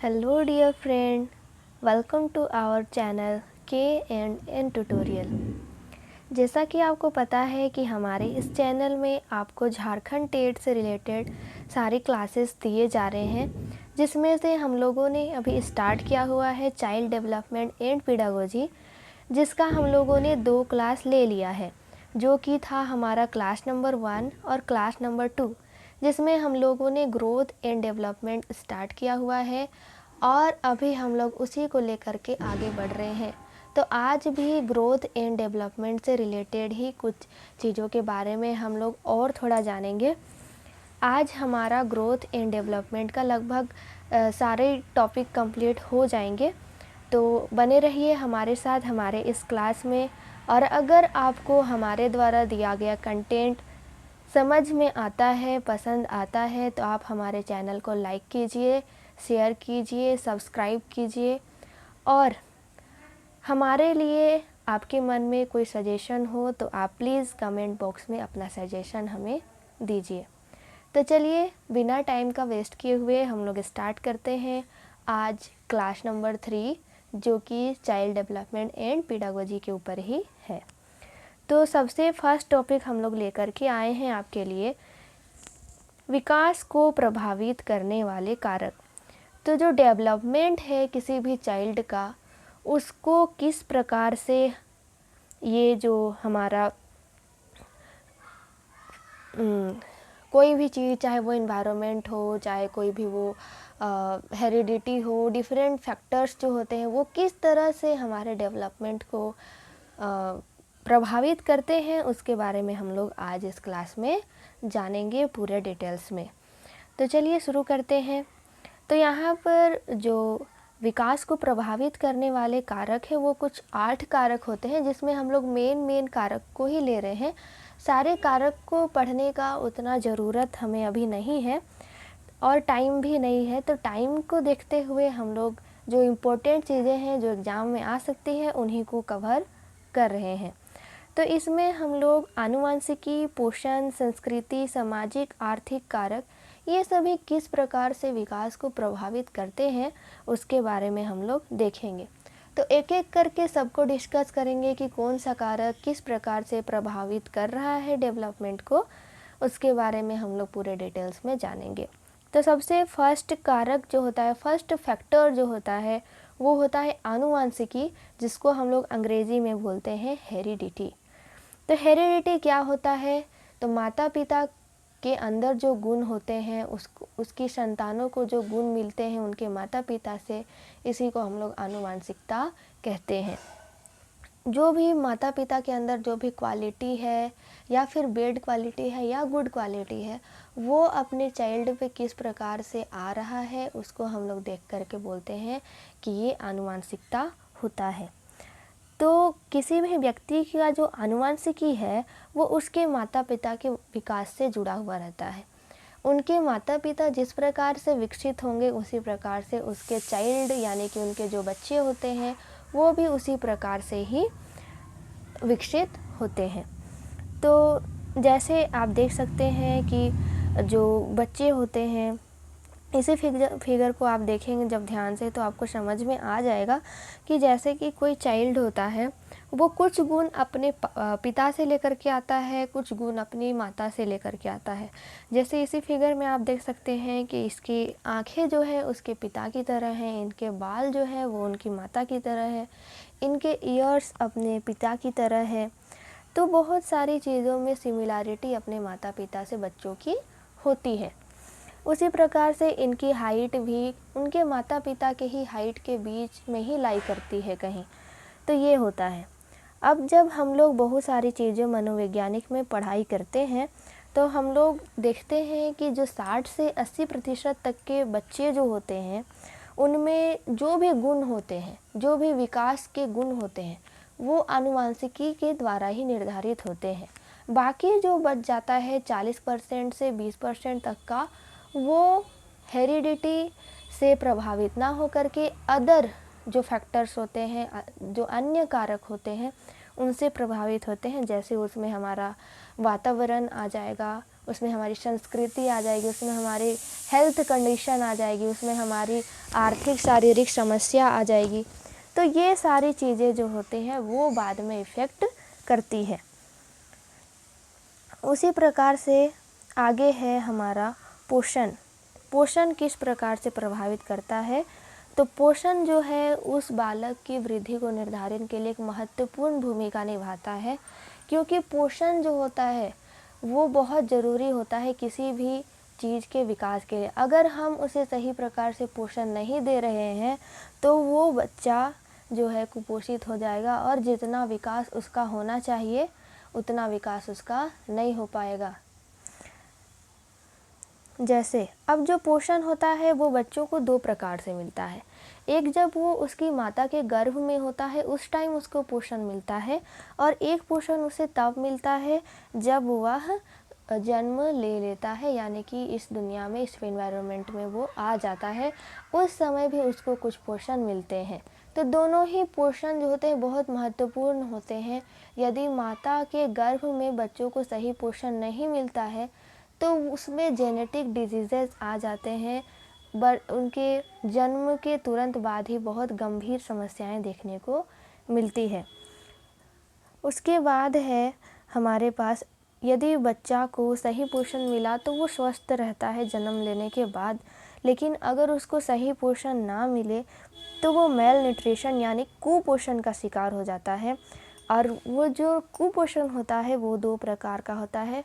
Hello dear friend, welcome to our channel K and N Tutorial। जैसा कि आपको पता है कि हमारे इस चैनल में आपको झारखंड टेट से रिलेटेड सारी क्लासेस दिए जा रहे हैं, जिसमें से हम लोगों ने अभी स्टार्ट किया हुआ है चाइल्ड डेवलपमेंट एंड पेडागोजी, जिसका हम लोगों ने 2 क्लास ले लिया है, जो कि था हमारा क्लास नंबर 1 और क्लास नंबर 2, जिसमें हम लोगों ने ग्रोथ एंड डेवलपमेंट स्टार्ट किया हुआ है और अभी हम लोग उसी को लेकर के आगे बढ़ रहे हैं। तो आज भी ग्रोथ एंड डेवलपमेंट से रिलेटेड ही कुछ चीज़ों के बारे में हम लोग और थोड़ा जानेंगे। आज हमारा ग्रोथ एंड डेवलपमेंट का लगभग सारे टॉपिक कंप्लीट हो जाएंगे, तो बने रहिए हमारे साथ हमारे इस क्लास में। और अगर आपको हमारे द्वारा दिया गया कंटेंट समझ में आता है, पसंद आता है, तो आप हमारे चैनल को लाइक कीजिए, शेयर कीजिए, सब्सक्राइब कीजिए। और हमारे लिए आपके मन में कोई सजेशन हो तो आप प्लीज़ कमेंट बॉक्स में अपना सजेशन हमें दीजिए। तो चलिए बिना टाइम का वेस्ट किए हुए हम लोग स्टार्ट करते हैं आज क्लास नंबर 3, जो कि चाइल्ड डेवलपमेंट एंड पेडागोजी के ऊपर ही है। तो सबसे फर्स्ट टॉपिक हम लोग लेकर के आए हैं आपके लिए, विकास को प्रभावित करने वाले कारक। तो जो डेवलपमेंट है किसी भी चाइल्ड का, उसको किस प्रकार से ये जो हमारा कोई भी चीज़, चाहे वो इन्वायरमेंट हो, चाहे कोई भी वो हेरिडिटी हो, डिफरेंट फैक्टर्स जो होते हैं वो किस तरह से हमारे डेवलपमेंट को प्रभावित करते हैं, उसके बारे में हम लोग आज इस क्लास में जानेंगे पूरे डिटेल्स में। तो चलिए शुरू करते हैं। तो यहाँ पर जो विकास को प्रभावित करने वाले कारक है वो कुछ 8 कारक होते हैं, जिसमें हम लोग मेन कारक को ही ले रहे हैं। सारे कारक को पढ़ने का उतना ज़रूरत हमें अभी नहीं है और टाइम भी नहीं है, तो टाइम को देखते हुए हम लोग जो इम्पोर्टेंट चीज़ें हैं जो एग्ज़ाम में आ सकती हैं उन्हीं को कवर कर रहे हैं। तो इसमें हम लोग आनुवंशिकी, पोषण, संस्कृति, सामाजिक, आर्थिक कारक, ये सभी किस प्रकार से विकास को प्रभावित करते हैं उसके बारे में हम लोग देखेंगे। तो एक एक करके सबको डिस्कस करेंगे कि कौन सा कारक किस प्रकार से प्रभावित कर रहा है डेवलपमेंट को, उसके बारे में हम लोग पूरे डिटेल्स में जानेंगे। तो सबसे फर्स्ट कारक जो होता है, फर्स्ट फैक्टर जो होता है, वो होता है आनुवंशिकी, जिसको हम लोग अंग्रेज़ी में बोलते हैं हेरिडिटी। तो हेरिडिटी क्या होता है? तो माता पिता के अंदर जो गुण होते हैं उसकी संतानों को जो गुण मिलते हैं उनके माता पिता से, इसी को हम लोग आनुवंशिकता कहते हैं। जो भी माता पिता के अंदर जो भी क्वालिटी है या फिर बैड क्वालिटी है या गुड क्वालिटी है, वो अपने चाइल्ड पे किस प्रकार से आ रहा है, उसको हम लोग देख करके बोलते हैं कि ये आनुवंशिकता होता है। तो किसी भी व्यक्ति का जो आनुवंशिकी है वो उसके माता पिता के विकास से जुड़ा हुआ रहता है। उनके माता पिता जिस प्रकार से विकसित होंगे उसी प्रकार से उसके चाइल्ड यानी कि उनके जो बच्चे होते हैं वो भी उसी प्रकार से ही विकसित होते हैं। तो जैसे आप देख सकते हैं कि जो बच्चे होते हैं, इसी फिगर को आप देखेंगे जब ध्यान से तो आपको समझ में आ जाएगा कि जैसे कि कोई चाइल्ड होता है वो कुछ गुण अपने पिता से लेकर के आता है, कुछ गुण अपनी माता से लेकर के आता है। जैसे इसी फिगर में आप देख सकते हैं कि इसकी आंखें जो है उसके पिता की तरह हैं, इनके बाल जो है वो उनकी माता की तरह है, इनके ईयर्स अपने पिता की तरह है। तो बहुत सारी चीज़ों में सिमिलैरिटी अपने माता पिता से बच्चों की होती है। उसी प्रकार से इनकी हाइट भी उनके माता पिता के ही हाइट के बीच में ही लाई करती है कहीं। तो ये होता है। अब जब हम लोग बहुत सारी चीज़ें मनोवैज्ञानिक में पढ़ाई करते हैं तो हम लोग देखते हैं कि जो 60 से 80% तक के बच्चे जो होते हैं उनमें जो भी गुण होते हैं, जो भी विकास के गुण होते हैं, वो आनुवंशिकी के द्वारा ही निर्धारित होते हैं। बाकी जो बच जाता है 40% से 20% तक का, वो हेरिडिटी से प्रभावित ना होकर के अदर जो फैक्टर्स होते हैं, जो अन्य कारक होते हैं, उनसे प्रभावित होते हैं। जैसे उसमें हमारा वातावरण आ जाएगा, उसमें हमारी संस्कृति आ जाएगी, उसमें हमारी हेल्थ कंडीशन आ जाएगी, उसमें हमारी आर्थिक शारीरिक समस्या आ जाएगी। तो ये सारी चीज़ें जो होती हैं वो बाद में इफ़ेक्ट करती है। उसी प्रकार से आगे है हमारा पोषण। पोषण किस प्रकार से प्रभावित करता है? तो पोषण जो है उस बालक की वृद्धि को निर्धारण के लिए एक महत्वपूर्ण भूमिका निभाता है, क्योंकि पोषण जो होता है वो बहुत ज़रूरी होता है किसी भी चीज़ के विकास के लिए। अगर हम उसे सही प्रकार से पोषण नहीं दे रहे हैं तो वो बच्चा जो है कुपोषित हो जाएगा और जितना विकास उसका होना चाहिए उतना विकास उसका नहीं हो पाएगा। जैसे अब जो पोषण होता है वो बच्चों को 2 प्रकार से मिलता है। एक जब वो उसकी माता के गर्भ में होता है उस टाइम उसको पोषण मिलता है, और एक पोषण उसे तब मिलता है जब वह जन्म ले लेता है, यानी कि इस दुनिया में, इस एनवायरनमेंट में वो आ जाता है, उस समय भी उसको कुछ पोषण मिलते हैं। तो दोनों ही पोषण जो होते हैं बहुत महत्वपूर्ण होते हैं। यदि माता के गर्भ में बच्चों को सही पोषण नहीं मिलता है तो उसमें जेनेटिक डिजीज़ेस आ जाते हैं, उनके जन्म के तुरंत बाद ही बहुत गंभीर समस्याएं देखने को मिलती है। उसके बाद है हमारे पास, यदि बच्चा को सही पोषण मिला तो वो स्वस्थ रहता है जन्म लेने के बाद, लेकिन अगर उसको सही पोषण ना मिले तो वो मेल न्यूट्रिशन यानी कुपोषण का शिकार हो जाता है। और वो जो कुपोषण होता है वो 2 प्रकार का होता है।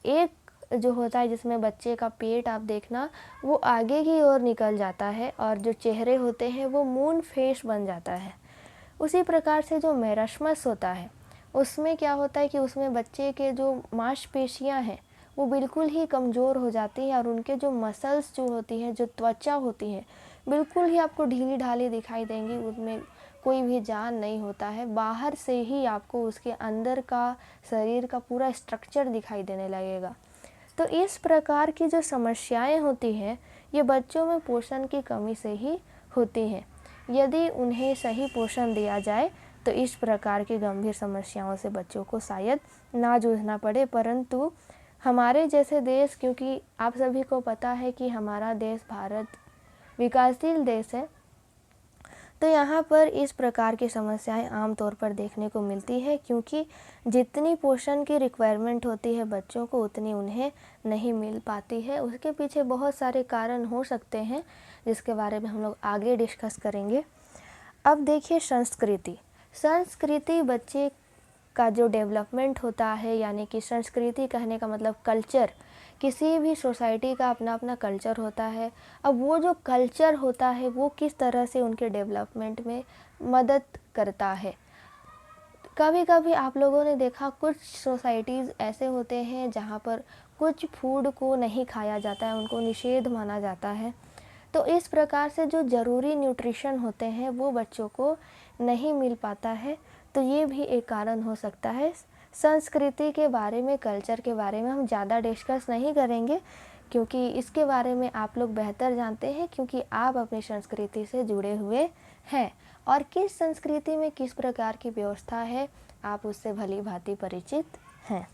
एक जो होता है जिसमें बच्चे का पेट आप देखना वो आगे की ओर निकल जाता है और जो चेहरे होते हैं वो मून फेस बन जाता है। उसी प्रकार से जो मेरस्मस होता है उसमें क्या होता है कि उसमें बच्चे के जो मांसपेशियां हैं वो बिल्कुल ही कमज़ोर हो जाती हैं और उनके जो मसल्स जो होती हैं, जो त्वचा होती है, बिल्कुल ही आपको ढीली ढाली दिखाई देंगी, उसमें कोई भी जान नहीं होता है। बाहर से ही आपको उसके अंदर का शरीर का पूरा स्ट्रक्चर दिखाई देने लगेगा। तो इस प्रकार की जो समस्याएं होती हैं ये बच्चों में पोषण की कमी से ही होती हैं। यदि उन्हें सही पोषण दिया जाए तो इस प्रकार की गंभीर समस्याओं से बच्चों को शायद ना जूझना पड़े। परंतु हमारे जैसे देश, क्योंकि आप सभी को पता है कि हमारा देश भारत विकासशील देश है, तो यहाँ पर इस प्रकार की समस्याएं आमतौर पर देखने को मिलती है, क्योंकि जितनी पोषण की रिक्वायरमेंट होती है बच्चों को उतनी उन्हें नहीं मिल पाती है। उसके पीछे बहुत सारे कारण हो सकते हैं जिसके बारे में हम लोग आगे डिस्कस करेंगे। अब देखिए संस्कृति बच्चे का जो डेवलपमेंट होता है, यानी कि संस्कृति कहने का मतलब कल्चर। किसी भी सोसाइटी का अपना अपना कल्चर होता है। अब वो जो कल्चर होता है वो किस तरह से उनके डेवलपमेंट में मदद करता है। कभी कभी आप लोगों ने देखा कुछ सोसाइटीज़ ऐसे होते हैं जहाँ पर कुछ फूड को नहीं खाया जाता है, उनको निषेध माना जाता है। तो इस प्रकार से जो ज़रूरी न्यूट्रिशन होते हैं वो बच्चों को नहीं मिल पाता है। तो ये भी एक कारण हो सकता है। संस्कृति के बारे में, कल्चर के बारे में हम ज़्यादा डिस्कस नहीं करेंगे, क्योंकि इसके बारे में आप लोग बेहतर जानते हैं, क्योंकि आप अपनी संस्कृति से जुड़े हुए हैं और किस संस्कृति में किस प्रकार की व्यवस्था है आप उससे भली भांति परिचित हैं।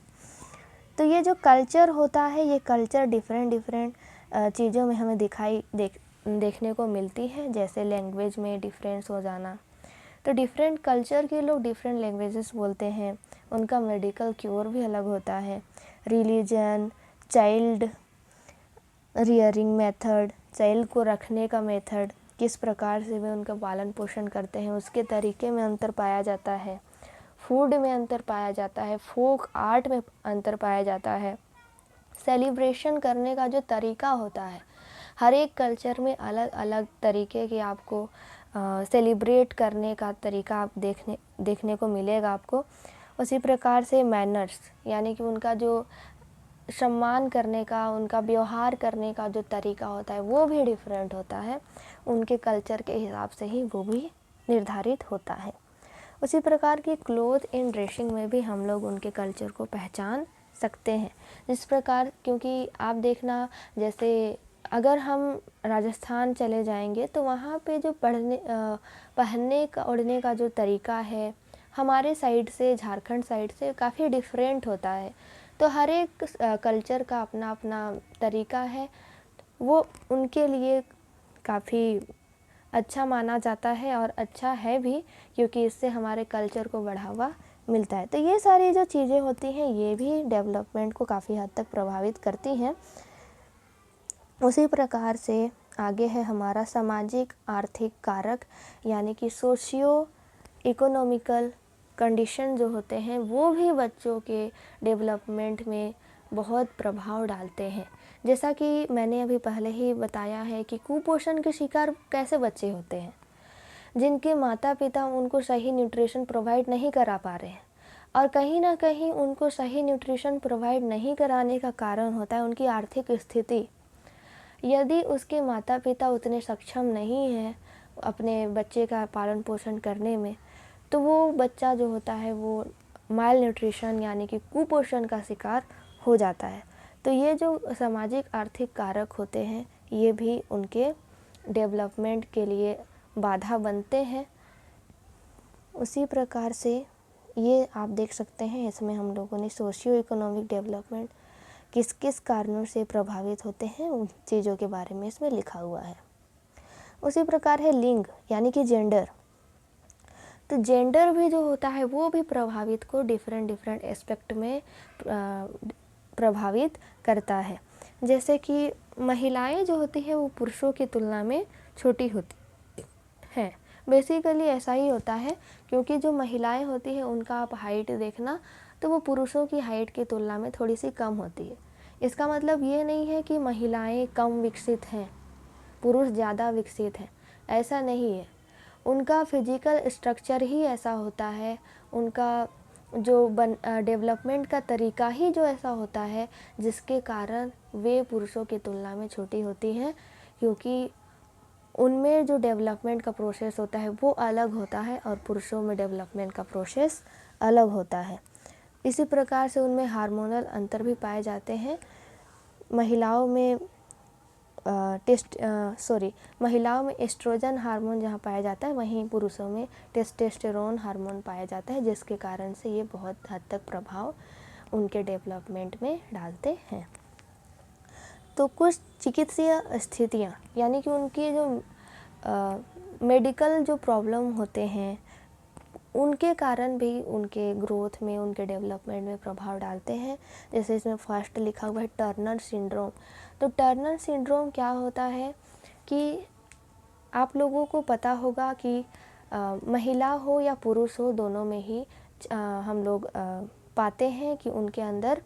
तो ये जो कल्चर होता है, ये कल्चर डिफरेंट चीज़ों में हमें देखने को मिलती है, जैसे लैंग्वेज में डिफरेंस हो जाना। तो डिफरेंट कल्चर के लोग डिफरेंट लैंग्वेजेस बोलते हैं, उनका मेडिकल क्योर भी अलग होता है। Religion, child rearing method, child को रखने का मेथड, किस प्रकार से वे उनका पालन पोषण करते हैं उसके तरीके में अंतर पाया जाता है। फूड में अंतर पाया जाता है, फोक आर्ट में अंतर पाया जाता है। सेलिब्रेशन करने का जो तरीका होता है, हर एक कल्चर में अलग अलग तरीके के आपको सेलिब्रेट करने का तरीका आप देखने को मिलेगा आपको। उसी प्रकार से मैनर्स, यानी कि उनका जो सम्मान करने का, उनका व्यवहार करने का जो तरीका होता है वो भी डिफरेंट होता है। उनके कल्चर के हिसाब से ही वो भी निर्धारित होता है। उसी प्रकार की क्लोथ एंड ड्रेसिंग में भी हम लोग उनके कल्चर को पहचान सकते हैं। जिस प्रकार, क्योंकि आप देखना, जैसे अगर हम राजस्थान चले जाएंगे तो वहाँ पे जो पहनने का, ओढ़ने का जो तरीका है हमारे साइड से, झारखंड साइड से काफ़ी डिफरेंट होता है। तो तो हर एक कल्चर का अपना अपना तरीका है, वो उनके लिए काफ़ी अच्छा माना जाता है और अच्छा है भी, क्योंकि इससे हमारे कल्चर को बढ़ावा मिलता है। तो ये सारी जो चीज़ें होती हैं ये भी डेवलपमेंट को काफ़ी हद तक प्रभावित करती हैं। उसी प्रकार से आगे है हमारा सामाजिक आर्थिक कारक, यानी कि सोशियो इकोनॉमिकल कंडीशन जो होते हैं वो भी बच्चों के डेवलपमेंट में बहुत प्रभाव डालते हैं। जैसा कि मैंने अभी पहले ही बताया है कि कुपोषण के शिकार कैसे बच्चे होते हैं, जिनके माता पिता उनको सही न्यूट्रिशन प्रोवाइड नहीं करा पा रहे हैं, और कहीं ना कहीं उनको सही न्यूट्रिशन प्रोवाइड नहीं कराने का कारण होता है उनकी आर्थिक स्थिति। यदि उसके माता पिता उतने सक्षम नहीं हैं अपने बच्चे का पालन पोषण करने में, तो वो बच्चा जो होता है वो माल न्यूट्रिशन यानी कि कुपोषण का शिकार हो जाता है। तो ये जो सामाजिक आर्थिक कारक होते हैं ये भी उनके डेवलपमेंट के लिए बाधा बनते हैं। उसी प्रकार से ये आप देख सकते हैं, इसमें हम लोगों ने सोशियो इकोनॉमिक डेवलपमेंट किस किस कारणों से प्रभावित होते हैं उन चीज़ों के बारे में इसमें लिखा हुआ है। उसी प्रकार है लिंग यानी कि जेंडर। तो जेंडर भी जो होता है वो भी प्रभावित को डिफरेंट एस्पेक्ट में प्रभावित करता है। जैसे कि महिलाएं जो होती हैं वो पुरुषों की तुलना में छोटी होती हैं। बेसिकली ऐसा ही होता है, क्योंकि जो महिलाएं होती हैं उनका आप हाइट देखना तो वो पुरुषों की हाइट की तुलना में थोड़ी सी कम होती है। इसका मतलब ये नहीं है कि महिलाएं कम विकसित हैं, पुरुष ज़्यादा विकसित हैं, ऐसा नहीं है। उनका फिजिकल स्ट्रक्चर ही ऐसा होता है, उनका जो डेवलपमेंट का तरीका ही जो ऐसा होता है जिसके कारण वे पुरुषों की तुलना में छोटी होती हैं, क्योंकि उनमें जो डेवलपमेंट का प्रोसेस होता है वो अलग होता है और पुरुषों में डेवलपमेंट का प्रोसेस अलग होता है। इसी प्रकार से उनमें हार्मोनल अंतर भी पाए जाते हैं। महिलाओं में महिलाओं में एस्ट्रोजन हार्मोन जहाँ पाया जाता है, वहीं पुरुषों में टेस्टोस्टेरोन हार्मोन पाया जाता है, जिसके कारण से ये बहुत हद तक प्रभाव उनके डेवलपमेंट में डालते हैं। तो कुछ चिकित्सीय स्थितियाँ यानी कि उनकी जो मेडिकल जो प्रॉब्लम होते हैं उनके कारण भी उनके ग्रोथ में, उनके डेवलपमेंट में प्रभाव डालते हैं। जैसे इसमें फर्स्ट लिखा हुआ है टर्नर सिंड्रोम। तो टर्नर सिंड्रोम क्या होता है कि आप लोगों को पता होगा कि महिला हो या पुरुष हो, दोनों में ही हम लोग पाते हैं कि उनके अंदर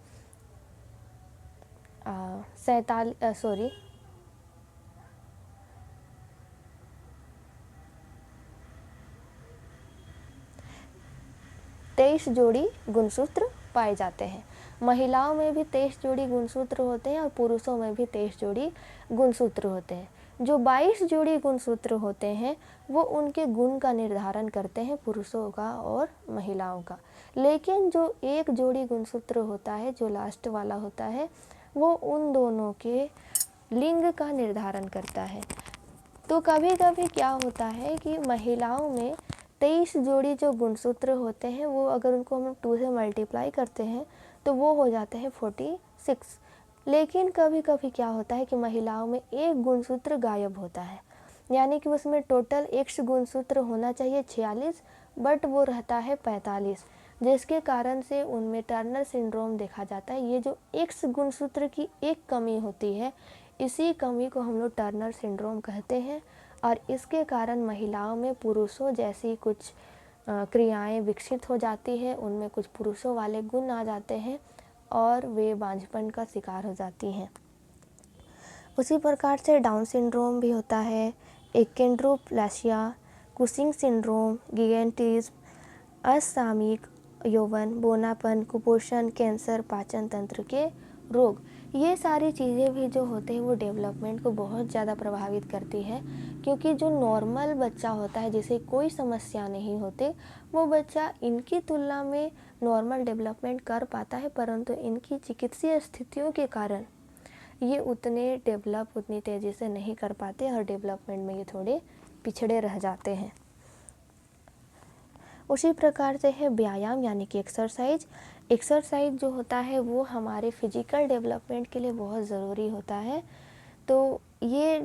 23 जोड़ी गुणसूत्र पाए जाते हैं। महिलाओं में भी 23 जोड़ी गुणसूत्र होते हैं और पुरुषों में भी 23 जोड़ी गुणसूत्र होते हैं। जो 22 जोड़ी गुणसूत्र होते हैं वो उनके गुण का निर्धारण करते हैं, पुरुषों का और महिलाओं का। लेकिन जो एक जोड़ी गुणसूत्र होता है, जो लास्ट वाला होता है, वो उन दोनों के लिंग का निर्धारण करता है। तो कभी कभी क्या होता है कि महिलाओं में 23 जोड़ी जो गुणसूत्र होते हैं वो अगर उनको हम 2 से मल्टीप्लाई करते हैं तो वो हो जाते हैं 46। लेकिन कभी कभी क्या होता है कि महिलाओं में एक गुणसूत्र गायब होता है, यानी कि उसमें टोटल एक्स गुणसूत्र होना चाहिए 46, बट वो रहता है 45, जिसके कारण से उनमें टर्नर सिंड्रोम देखा जाता है। ये जो एक्स गुणसूत्र की एक कमी होती है, इसी कमी को हम लोग टर्नर सिंड्रोम कहते हैं, और इसके कारण महिलाओं में पुरुषों जैसी कुछ क्रियाएं विकसित हो जाती है, उनमें कुछ पुरुषों वाले गुण आ जाते हैं और वे बांझपन का शिकार हो जाती हैं। उसी प्रकार से डाउन सिंड्रोम भी होता है, एकेंड्रोप्लासिया, कुशिंग सिंड्रोम, गिगेंटिज्म, असामयिक यौवन, बोनापन, कुपोषण, कैंसर, पाचन तंत्र के रोग। ये सारी चीज़ें भी जो होते हैं वो डेवलपमेंट को बहुत ज़्यादा प्रभावित करती है, क्योंकि जो नॉर्मल बच्चा होता है जिसे कोई समस्या नहीं होती, वो बच्चा इनकी तुलना में नॉर्मल डेवलपमेंट कर पाता है, परंतु इनकी चिकित्सीय स्थितियों के कारण ये उतने डेवलप उतनी तेज़ी से नहीं कर पाते और डेवलपमेंट में ये थोड़े पिछड़े रह जाते हैं। उसी प्रकार से है व्यायाम यानी कि एक्सरसाइज। एक्सरसाइज जो होता है वो हमारे फिजिकल डेवलपमेंट के लिए बहुत ज़रूरी होता है। तो ये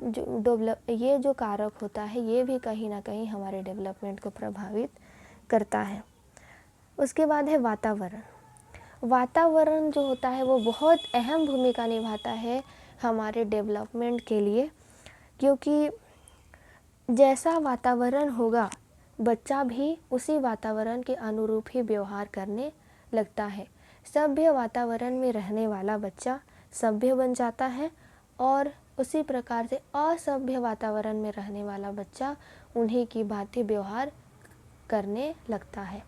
जो कारक होता है ये भी कहीं ना कहीं हमारे डेवलपमेंट को प्रभावित करता है। उसके बाद है वातावरण। वातावरण जो होता है वो बहुत अहम भूमिका निभाता है हमारे डेवलपमेंट के लिए, क्योंकि जैसा वातावरण होगा बच्चा भी उसी वातावरण के अनुरूप ही व्यवहार करने लगता है। सभ्य वातावरण में रहने वाला बच्चा सभ्य बन जाता है और उसी प्रकार से असभ्य वातावरण में रहने वाला बच्चा उन्हीं की भांति व्यवहार करने लगता है।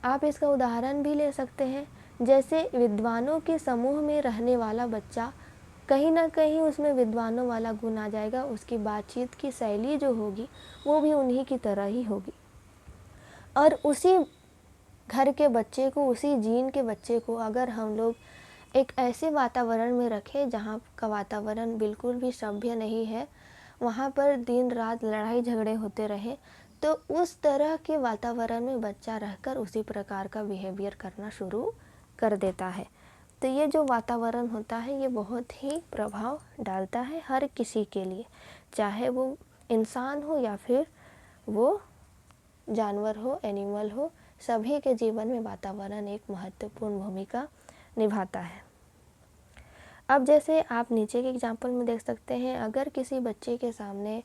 आप इसका उदाहरण भी ले सकते हैं, जैसे विद्वानों के समूह में रहने वाला बच्चा कहीं ना कहीं उसमें विद्वानों वाला गुण आ जाएगा, उसकी बातचीत की शैली जो होगी वो भी उन्हीं की तरह ही होगी। और उसी घर के बच्चे को, उसी जीन के बच्चे को अगर हम लोग एक ऐसे वातावरण में रखें जहाँ का वातावरण बिल्कुल भी सभ्य नहीं है, वहाँ पर दिन रात लड़ाई झगड़े होते रहे, तो उस तरह के वातावरण में बच्चा रहकर उसी प्रकार का बिहेवियर करना शुरू कर देता है। तो ये जो वातावरण होता है ये बहुत ही प्रभाव डालता है हर किसी के लिए, चाहे वो इंसान हो या फिर वो जानवर हो, एनिमल हो, सभी के जीवन में वातावरण एक महत्वपूर्ण भूमिका निभाता है। अब जैसे आप नीचे के एग्जाम्पल में देख सकते हैं, अगर किसी बच्चे के सामने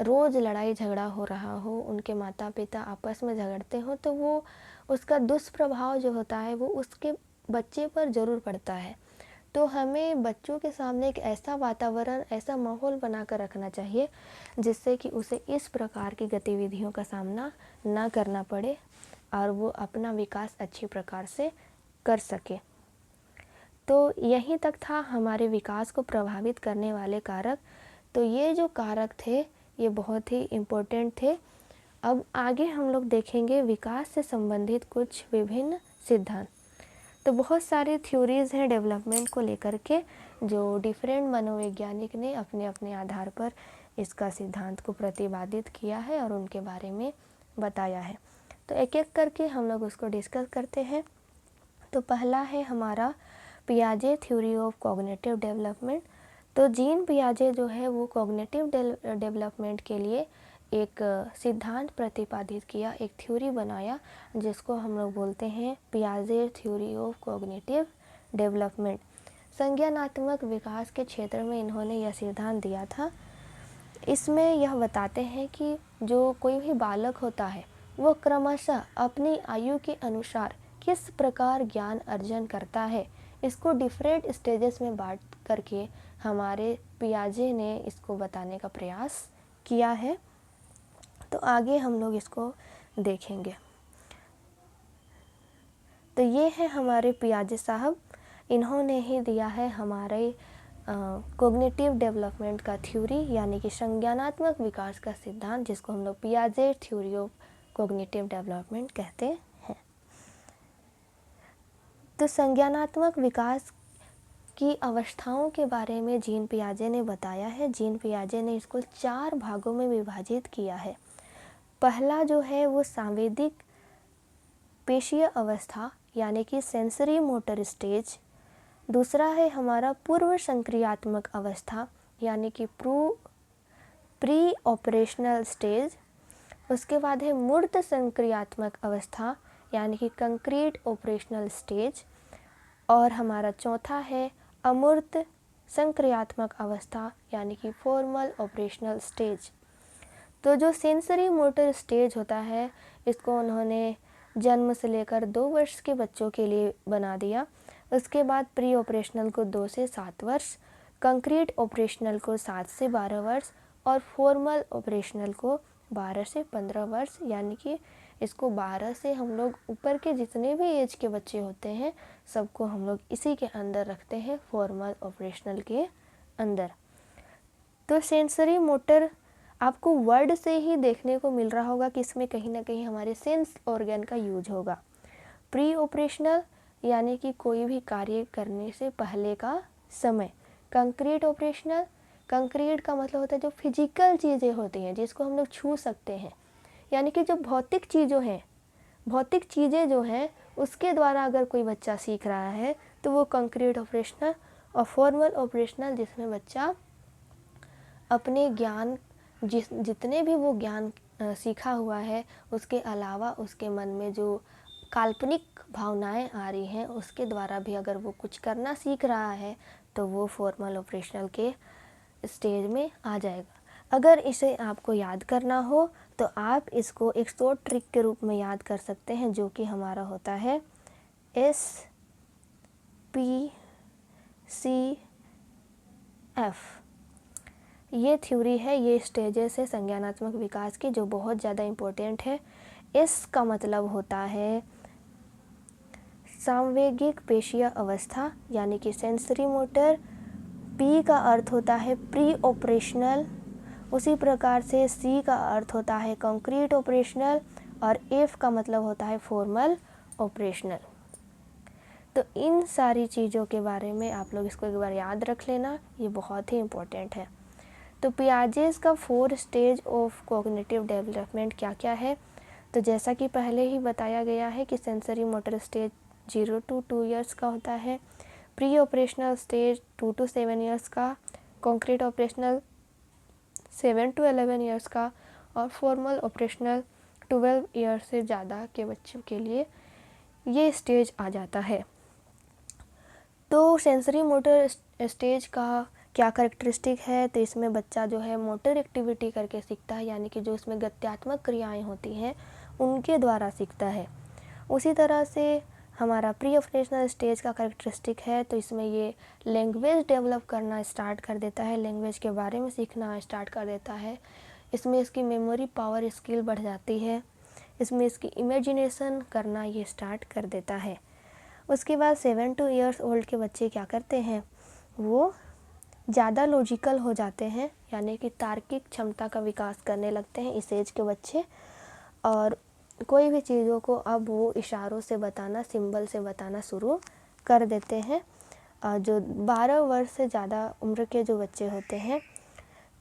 रोज़ लड़ाई झगड़ा हो रहा हो, उनके माता पिता आपस में झगड़ते हो, तो वो उसका दुष्प्रभाव जो होता है वो उसके बच्चे पर ज़रूर पड़ता है। तो हमें बच्चों के सामने एक ऐसा वातावरण, ऐसा माहौल बनाकर रखना चाहिए जिससे कि उसे इस प्रकार की गतिविधियों का सामना ना करना पड़े और वो अपना विकास अच्छी प्रकार से कर सके। तो यहीं तक था हमारे विकास को प्रभावित करने वाले कारक। तो ये जो कारक थे ये बहुत ही इम्पोर्टेंट थे। अब आगे हम लोग देखेंगे विकास से संबंधित कुछ विभिन्न सिद्धांत। तो बहुत सारे थ्योरीज़ हैं डेवलपमेंट को लेकर के, जो डिफरेंट मनोवैज्ञानिक ने अपने अपने आधार पर इसका सिद्धांत को प्रतिपादित किया है और उनके बारे में बताया है। तो एक एक करके हम लोग उसको डिस्कस करते हैं। तो पहला है हमारा पियाजे थ्योरी ऑफ कॉग्निटिव डेवलपमेंट। तो जीन पियाजे जो है वो कॉग्निटिव डेवलपमेंट के लिए एक सिद्धांत प्रतिपादित किया, एक थ्योरी बनाया जिसको हम लोग बोलते हैं पियाजे थ्योरी ऑफ कॉग्निटिव डेवलपमेंट। संज्ञानात्मक विकास के क्षेत्र में इन्होंने यह सिद्धांत दिया था। इसमें यह बताते हैं कि जो कोई भी बालक होता है वो क्रमशः अपनी आयु के अनुसार किस प्रकार ज्ञान अर्जन करता है, इसको डिफरेंट स्टेजेस में बांट करके हमारे पियाजे ने इसको बताने का प्रयास किया है। तो आगे हम लोग इसको देखेंगे। तो ये है हमारे पियाजे साहब, इन्होंने ही दिया है हमारे कॉग्निटिव डेवलपमेंट का थ्योरी, यानी कि संज्ञानात्मक विकास का सिद्धांत, जिसको हम लोग पियाजे थ्योरी ऑफ कॉग्निटिव डेवलपमेंट कहते हैं। तो संज्ञानात्मक विकास की अवस्थाओं के बारे में जीन पियाजे ने बताया है। जीन पियाजे ने इसको 4 भागों में विभाजित किया है। पहला जो है वो सांवेदिक पेशीय अवस्था यानी कि सेंसरी मोटर स्टेज। दूसरा है हमारा पूर्व संक्रियात्मक अवस्था यानी कि प्री ऑपरेशनल स्टेज। उसके बाद है मूर्त संक्रियात्मक अवस्था यानी कि कंक्रीट ऑपरेशनल स्टेज। और हमारा चौथा है अमूर्त संक्रियात्मक अवस्था यानी कि फॉर्मल ऑपरेशनल स्टेज। तो जो सेंसरी मोटर स्टेज होता है इसको उन्होंने जन्म से लेकर 2 वर्ष के बच्चों के लिए बना दिया। उसके बाद प्री ऑपरेशनल को 2 से 7 वर्ष, कंक्रीट ऑपरेशनल को 7 से 12 वर्ष और फॉर्मल ऑपरेशनल को 12 से 15 वर्ष, यानी कि इसको 12 से हम लोग ऊपर के जितने भी एज के बच्चे होते हैं सबको हम लोग इसी के अंदर रखते हैं, फॉर्मल ऑपरेशनल के अंदर। तो सेंसरी मोटर आपको वर्ड से ही देखने को मिल रहा होगा कि इसमें कहीं ना कहीं हमारे सेंस ऑर्गन का यूज होगा। प्री ऑपरेशनल यानी कि कोई भी कार्य करने से पहले का समय। कंक्रीट ऑपरेशनल, कंक्रीट का मतलब होता है जो फिजिकल चीज़ें होती हैं जिसको हम लोग छू सकते हैं, यानी कि जो भौतिक चीज़ें जो हैं उसके द्वारा अगर कोई बच्चा सीख रहा है तो वो कंक्रीट ऑपरेशनल और फॉर्मल ऑपरेशनल, जिसमें बच्चा अपने ज्ञान जितने भी वो ज्ञान सीखा हुआ है उसके अलावा उसके मन में जो काल्पनिक भावनाएं आ रही हैं उसके द्वारा भी अगर वो कुछ करना सीख रहा है तो वो फॉर्मल ऑपरेशनल के स्टेज में आ जाएगा। अगर इसे आपको याद करना हो तो आप इसको एक शॉर्ट ट्रिक के रूप में याद कर सकते हैं, जो कि हमारा होता है SPCF। ये थ्योरी है, ये स्टेजेस है संज्ञानात्मक विकास की, जो बहुत ज़्यादा इम्पोर्टेंट है। एस का मतलब होता है सांवेगिक पेशीय अवस्था यानी कि सेंसरी मोटर। पी का अर्थ होता है प्री ऑपरेशनल, उसी प्रकार से सी का अर्थ होता है कंक्रीट ऑपरेशनल और एफ का मतलब होता है फॉर्मल ऑपरेशनल। तो इन सारी चीज़ों के बारे में आप लोग इसको एक बार याद रख लेना, ये बहुत ही इम्पोर्टेंट है। तो पियाजेस का 4 स्टेज ऑफ कॉग्निटिव डेवलपमेंट क्या क्या है? तो जैसा कि पहले ही बताया गया है कि sensory motor stage 0 to 2 years का होता है, pre operational stage 2 to 7 years का, कंक्रीट ऑपरेशनल 7 to 11 ईयर्स का और फॉर्मल ऑपरेशनल 12 ईयर्स से ज़्यादा के बच्चों के लिए ये स्टेज आ जाता है। तो सेंसरी मोटर स्टेज का क्या कैरेक्टरिस्टिक है? तो इसमें बच्चा जो है मोटर एक्टिविटी करके सीखता है, यानी कि जो इसमें गत्यात्मक क्रियाएं होती हैं उनके द्वारा सीखता है। उसी तरह से हमारा प्री ऑपरेशनल स्टेज का कैरेक्टरिस्टिक है, तो इसमें ये लैंग्वेज डेवलप करना स्टार्ट कर देता है, लैंग्वेज के बारे में सीखना स्टार्ट कर देता है। इसमें इसकी मेमोरी पावर स्किल बढ़ जाती है, इसमें इसकी इमेजिनेशन करना ये स्टार्ट कर देता है। उसके बाद 7 to ईयर्स ओल्ड के बच्चे क्या करते हैं, वो ज़्यादा लॉजिकल हो जाते हैं, यानी कि तार्किक क्षमता का विकास करने लगते हैं इस एज के बच्चे, और कोई भी चीज़ों को अब वो इशारों से बताना, सिंबल से बताना शुरू कर देते हैं। जो 12 वर्ष से ज़्यादा उम्र के जो बच्चे होते हैं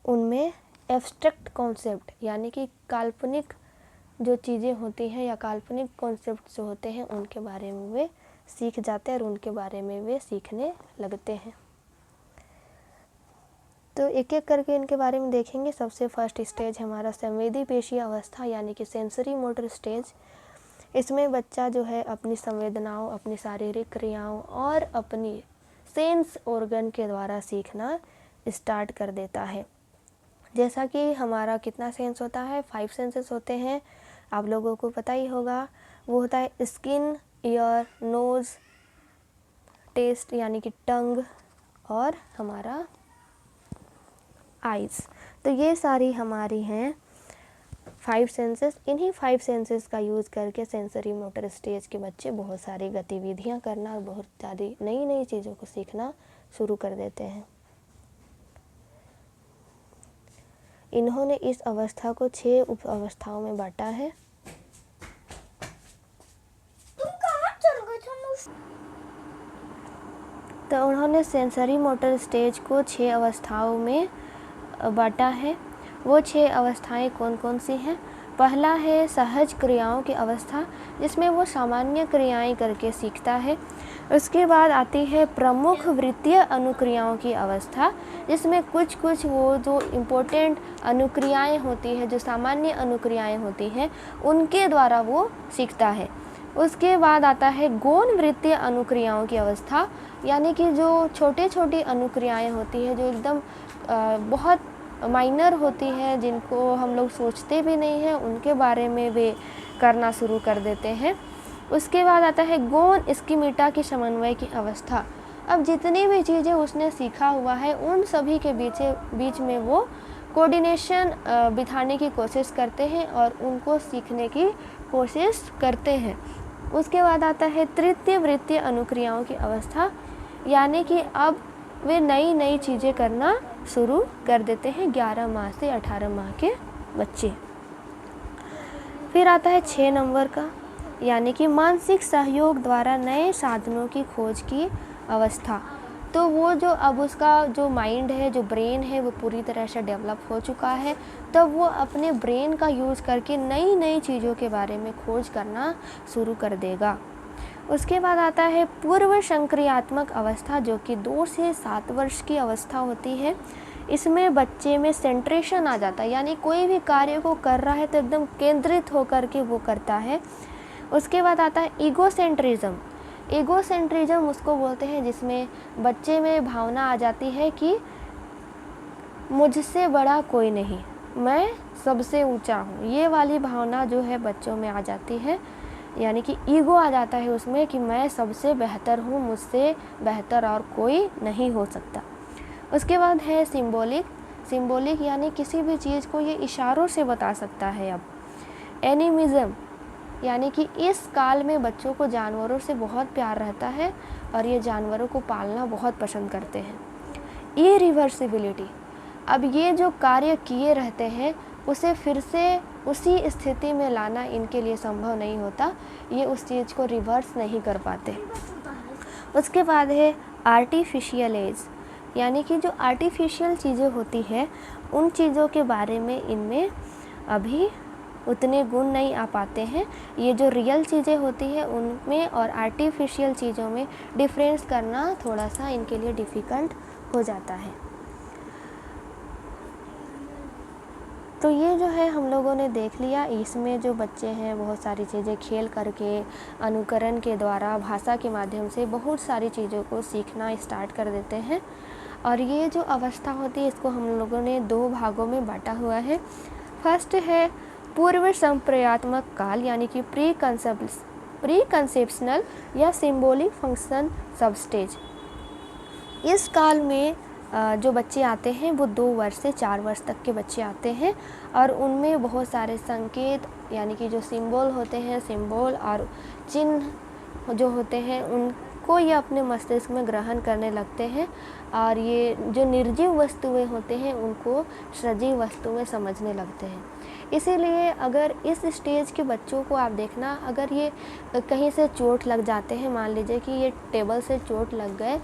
उनमें एब्स्ट्रैक्ट कॉन्सेप्ट यानी कि काल्पनिक जो चीज़ें होती हैं या काल्पनिक कॉन्सेप्ट जो होते हैं उनके बारे में वे सीख जाते हैं और उनके बारे में वे सीखने लगते हैं। तो एक एक करके इनके बारे में देखेंगे। सबसे फर्स्ट स्टेज हमारा संवेदी पेशीय अवस्था यानी कि सेंसरी मोटर स्टेज। इसमें बच्चा जो है अपनी संवेदनाओं, अपनी शारीरिक क्रियाओं और अपनी सेंस ऑर्गन के द्वारा सीखना स्टार्ट कर देता है। जैसा कि हमारा कितना सेंस होता है, 5 सेंसेस होते हैं, आप लोगों को पता ही होगा। वो होता है स्किन, ईयर, नोज़, टेस्ट यानी कि टंग और हमारा आइज़। तो ये सारी हमारी हैं 5 सेंसेस। इन्हीं 5 सेंसेस का यूज़ करके सेंसरी मोटर स्टेज के बच्चे बहुत सारी गतिविधियां करना और बहुत सारी नई नई चीज़ों को सीखना शुरू कर देते हैं। इन्होंने इस अवस्था को 6 उप अवस्थाओं में बांटा है। तो उन्होंने सेंसरी मोटर स्टेज को 6 अवस्थाओं में बांटा है। वो 6 अवस्थाएं कौन कौन सी हैं? पहला है सहज क्रियाओं की अवस्था, जिसमें वो सामान्य क्रियाएं करके सीखता है। उसके बाद आती है प्रमुख वृत्तीय अनुक्रियाओं की अवस्था, जिसमें कुछ कुछ वो जो इम्पोर्टेंट अनुक्रियाएं होती हैं, जो सामान्य अनुक्रियाएं होती हैं, उनके द्वारा वो सीखता है। उसके बाद आता है गौण वृत्तीय अनुक्रियाओं की अवस्था, यानी कि जो छोटे छोटी अनुक्रियाएं होती हैं, जो एकदम बहुत माइनर होती हैं, जिनको हम लोग सोचते भी नहीं हैं, उनके बारे में वे करना शुरू कर देते हैं। उसके बाद आता है गौण स्कीमेटा की समन्वय की अवस्था। अब जितनी भी चीज़ें उसने सीखा हुआ है उन सभी के बीच में वो कोऑर्डिनेशन बिठाने की कोशिश करते हैं और उनको सीखने की कोशिश करते हैं। उसके बाद आता है तृतीय वृत्तीय अनुक्रियाओं की अवस्था, यानी कि अब वे नई नई चीज़ें करना शुरू कर देते हैं 11 माह से 18 माह के बच्चे। फिर आता है 6 नंबर का, यानी कि मानसिक सहयोग द्वारा नए साधनों की खोज की अवस्था। तो वो जो अब उसका जो माइंड है, जो ब्रेन है, वो पूरी तरह से डेवलप हो चुका है, तब वो अपने ब्रेन का यूज़ करके नई नई चीज़ों के बारे में खोज करना शुरू कर देगा। उसके बाद आता है पूर्व संक्रियात्मक अवस्था, जो कि 2 से 7 वर्ष की अवस्था होती है। इसमें बच्चे में सेंट्रेशन आ जाता है, यानी कोई भी कार्य को कर रहा है तो एकदम केंद्रित होकर के वो करता है। उसके बाद आता है ईगोसेंट्रिज्म। ईगोसेंट्रिज्म उसको बोलते हैं जिसमें बच्चे में भावना आ जाती है कि मुझसे बड़ा कोई नहीं, मैं सबसे ऊंचा हूँ। ये वाली भावना जो है बच्चों में आ जाती है, यानी कि ईगो आ जाता है उसमें कि मैं सबसे बेहतर हूँ, मुझसे बेहतर और कोई नहीं हो सकता। उसके बाद है सिंबॉलिक यानी किसी भी चीज़ को ये इशारों से बता सकता है। अब एनिमिज्म, यानी कि इस काल में बच्चों को जानवरों से बहुत प्यार रहता है और ये जानवरों को पालना बहुत पसंद करते हैं। इरिवर्सिबिलिटी, अब ये जो कार्य किए रहते हैं उसे फिर से उसी स्थिति में लाना इनके लिए संभव नहीं होता, ये उस चीज़ को रिवर्स नहीं कर पाते। उसके बाद है आर्टिफिशियल एज, यानी कि जो आर्टिफिशियल चीज़ें होती है उन चीज़ों के बारे में इनमें अभी उतने गुण नहीं आ पाते हैं। ये जो रियल चीज़ें होती है उनमें और आर्टिफिशियल चीज़ों में डिफरेंस करना थोड़ा सा इनके लिए डिफ़िकल्ट हो जाता है। तो ये जो है हम लोगों ने देख लिया, इसमें जो बच्चे हैं बहुत सारी चीज़ें खेल करके, अनुकरण के द्वारा, भाषा के माध्यम से बहुत सारी चीज़ों को सीखना स्टार्ट कर देते हैं। और ये जो अवस्था होती है इसको हम लोगों ने 2 भागों में बांटा हुआ है। फर्स्ट है पूर्व संप्रयात्मक काल, यानी कि प्री कंसेप्शनल या सिंबॉलिक फंक्शन सब स्टेज। इस काल में जो बच्चे आते हैं वो 2 वर्ष से 4 वर्ष तक के बच्चे आते हैं और उनमें बहुत सारे संकेत, यानी कि जो सिंबल होते हैं, सिंबल और चिन्ह जो होते हैं उनको ये अपने मस्तिष्क में ग्रहण करने लगते हैं और ये जो निर्जीव वस्तुएं होते हैं उनको सजीव वस्तु में समझने लगते हैं। इसीलिए अगर इस स्टेज के बच्चों को आप देखना, अगर ये कहीं से चोट लग जाते हैं, मान लीजिए कि ये टेबल से चोट लग गए,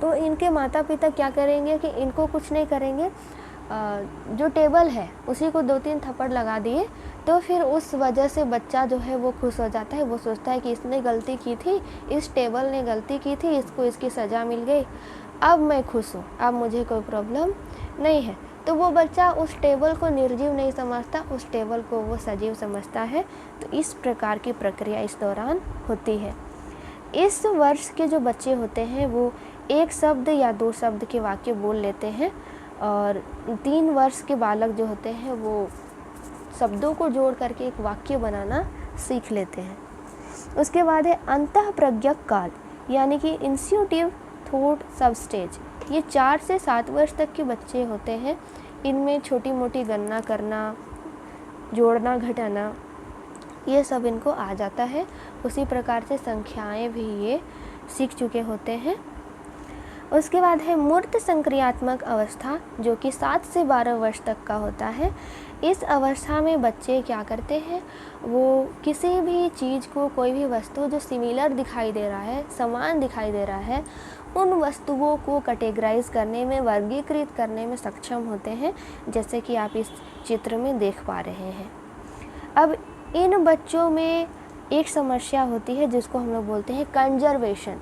तो इनके माता पिता क्या करेंगे कि इनको कुछ नहीं करेंगे, जो टेबल है उसी को 2-3 थप्पड़ लगा दिए, तो फिर उस वजह से बच्चा जो है वो खुश हो जाता है। वो सोचता है कि इसने गलती की थी, इस टेबल ने गलती की थी, इसको इसकी सज़ा मिल गई, अब मैं खुश हूँ, अब मुझे कोई प्रॉब्लम नहीं है। तो वो बच्चा उस टेबल को निर्जीव नहीं समझता, उस टेबल को वो सजीव समझता है। तो इस प्रकार की प्रक्रिया इस दौरान होती है। इस वर्ष के जो बच्चे होते हैं वो 1 शब्द या 2 शब्द के वाक्य बोल लेते हैं और 3 वर्ष के बालक जो होते हैं वो शब्दों को जोड़ करके एक वाक्य बनाना सीख लेते हैं। उसके बाद है अंतःप्रज्ञक काल, यानी कि इंस्ट्यूटिव थॉट सब स्टेज। ये 4 से 7 वर्ष तक के बच्चे होते हैं। इनमें छोटी मोटी गणना करना, जोड़ना घटाना, ये सब इनको आ जाता है। उसी प्रकार से संख्याएं भी ये सीख चुके होते हैं। उसके बाद है मूर्त संक्रियात्मक अवस्था, जो कि 7 से 12 वर्ष तक का होता है। इस अवस्था में बच्चे क्या करते हैं, वो किसी भी चीज़ को, कोई भी वस्तु जो सिमिलर दिखाई दे रहा है, समान दिखाई दे रहा है, उन वस्तुओं को कैटेगराइज करने में, वर्गीकृत करने में सक्षम होते हैं, जैसे कि आप इस चित्र में देख पा रहे हैं। अब इन बच्चों में एक समस्या होती है जिसको हम लोग बोलते हैं कंजर्वेशन,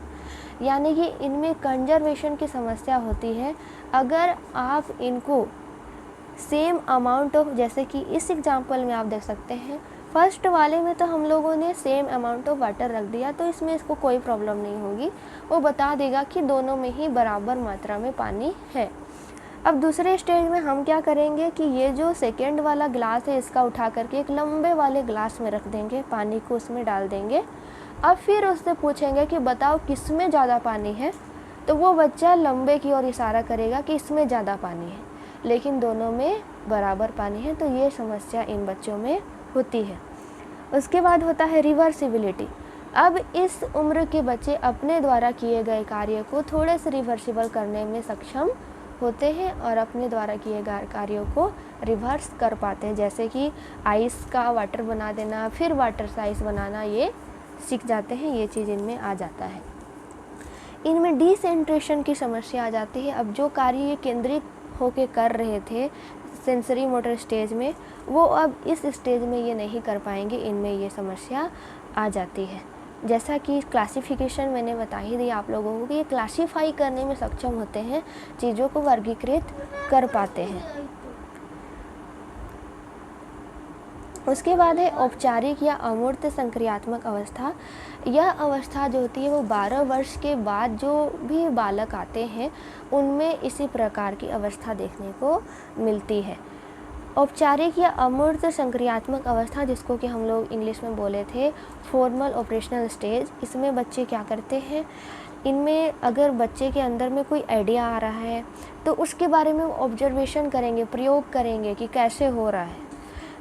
यानी कि इनमें कंजर्वेशन की समस्या होती है। अगर आप इनको सेम अमाउंट ऑफ, जैसे कि इस एग्जांपल में आप देख सकते हैं, फर्स्ट वाले में तो हम लोगों ने सेम अमाउंट ऑफ वाटर रख दिया, तो इसमें इसको कोई प्रॉब्लम नहीं होगी, वो बता देगा कि दोनों में ही बराबर मात्रा में पानी है। अब दूसरे स्टेज में हम क्या करेंगे कि ये जो सेकेंड वाला ग्लास है इसका उठा करके एक लंबे वाले ग्लास में रख देंगे, पानी को उसमें डाल देंगे। अब फिर उससे पूछेंगे कि बताओ किस में ज़्यादा पानी है, तो वो बच्चा लंबे की ओर इशारा करेगा कि इसमें ज़्यादा पानी है, लेकिन दोनों में बराबर पानी है। तो ये समस्या इन बच्चों में होती है। उसके बाद होता है रिवर्सिबिलिटी। अब इस उम्र के बच्चे अपने द्वारा किए गए कार्य को थोड़े से रिवर्सिबल करने में सक्षम होते हैं और अपने द्वारा किए गए कार्यों को रिवर्स कर पाते हैं, जैसे कि आइस का वाटर बना देना, फिर वाटर से आइस बनाना, ये सीख जाते हैं। ये चीज़ इनमें आ जाता है। इनमें डिसेंट्रेशन की समस्या आ जाती है। अब जो कार्य ये केंद्रित होके कर रहे थे सेंसरी मोटर स्टेज में, वो अब इस स्टेज में ये नहीं कर पाएंगे, इनमें ये समस्या आ जाती है। जैसा कि क्लासिफिकेशन मैंने बता ही दी आप लोगों को कि ये क्लासीफाई करने में सक्षम होते हैं, चीज़ों को वर्गीकृत कर पाते हैं। उसके बाद है औपचारिक या अमूर्त संक्रियात्मक अवस्था। यह अवस्था जो होती है वो 12 वर्ष के बाद जो भी बालक आते हैं उनमें इसी प्रकार की अवस्था देखने को मिलती है। औपचारिक या अमूर्त संक्रियात्मक अवस्था, जिसको कि हम लोग इंग्लिश में बोले थे फॉर्मल ऑपरेशनल स्टेज, इसमें बच्चे क्या करते हैं, इनमें अगर बच्चे के अंदर में कोई आइडिया आ रहा है तो उसके बारे में ऑब्जर्वेशन करेंगे, प्रयोग करेंगे कि कैसे हो रहा है,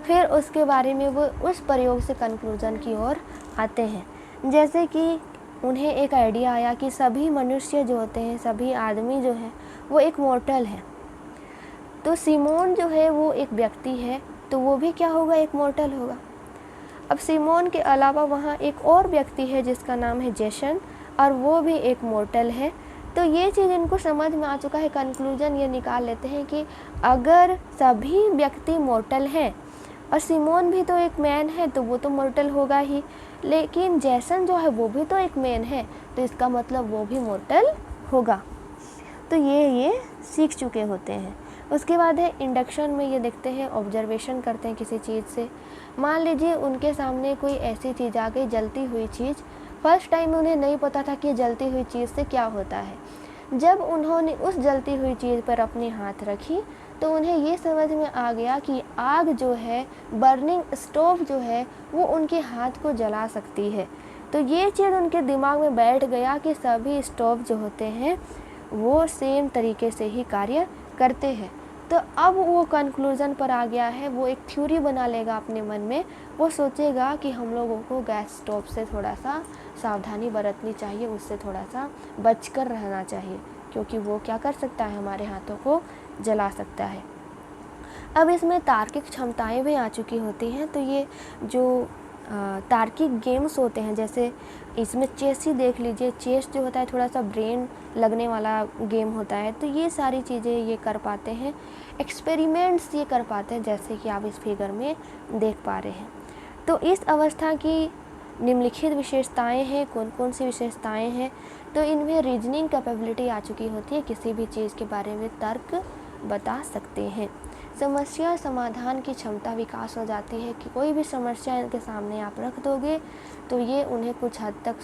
फिर उसके बारे में वो उस प्रयोग से कंक्लूज़न की ओर आते हैं। जैसे कि उन्हें एक आइडिया आया कि सभी मनुष्य जो होते हैं, सभी आदमी जो हैं वो एक मॉर्टल है, तो सिमोन जो है वो एक व्यक्ति है, तो वो भी क्या होगा, एक मॉर्टल होगा। अब सिमोन के अलावा वहाँ एक और व्यक्ति है जिसका नाम है जेसन, और वो भी एक मॉर्टल है। तो ये चीज़ इनको समझ में आ चुका है, कंक्लूजन ये निकाल लेते हैं कि अगर सभी व्यक्ति मॉर्टल हैं और सिमोन भी तो एक मैन है तो वो तो मॉर्टल होगा ही, लेकिन जेसन जो है वो भी तो एक मैन है, तो इसका मतलब वो भी मॉर्टल होगा। तो ये सीख चुके होते हैं। उसके बाद है इंडक्शन में ये देखते हैं, ऑब्जर्वेशन करते हैं किसी चीज़ से। मान लीजिए उनके सामने कोई ऐसी चीज़ आ गई, जलती हुई चीज़, फर्स्ट टाइम उन्हें नहीं पता था कि जलती हुई चीज़ से क्या होता है। जब उन्होंने उस जलती हुई चीज़ पर अपने हाथ रखी तो उन्हें ये समझ में आ गया कि आग जो है, बर्निंग स्टोव जो है, वो उनके हाथ को जला सकती है। तो ये चीज़ उनके दिमाग में बैठ गया कि सभी स्टोव जो होते हैं वो सेम तरीके से ही कार्य करते हैं। तो अब वो कंक्लूज़न पर आ गया है, वो एक थ्योरी बना लेगा अपने मन में। वो सोचेगा कि हम लोगों को गैस स्टोव से थोड़ा सा सावधानी बरतनी चाहिए, उससे थोड़ा सा बचकर रहना चाहिए, क्योंकि वो क्या कर सकता है, हमारे हाथों को जला सकता है। अब इसमें तार्किक क्षमताएं भी आ चुकी होती हैं। तो ये जो तार्किक गेम्स होते हैं, जैसे इसमें चेस ही देख लीजिए, चेस जो होता है थोड़ा सा ब्रेन लगने वाला गेम होता है, तो ये सारी चीज़ें ये कर पाते हैं। एक्सपेरिमेंट्स ये कर पाते हैं, जैसे कि आप इस फिगर में देख पा रहे हैं। तो इस अवस्था की निम्नलिखित विशेषताएं हैं। कौन कौन सी विशेषताएं हैं, तो इनमें रीजनिंग कैपेबिलिटी आ चुकी होती है, किसी भी चीज़ के बारे में तर्क बता सकते हैं। समस्या समाधान की क्षमता विकास हो जाती है कि कोई भी समस्या इनके सामने आप रख दोगे तो ये उन्हें कुछ हद तक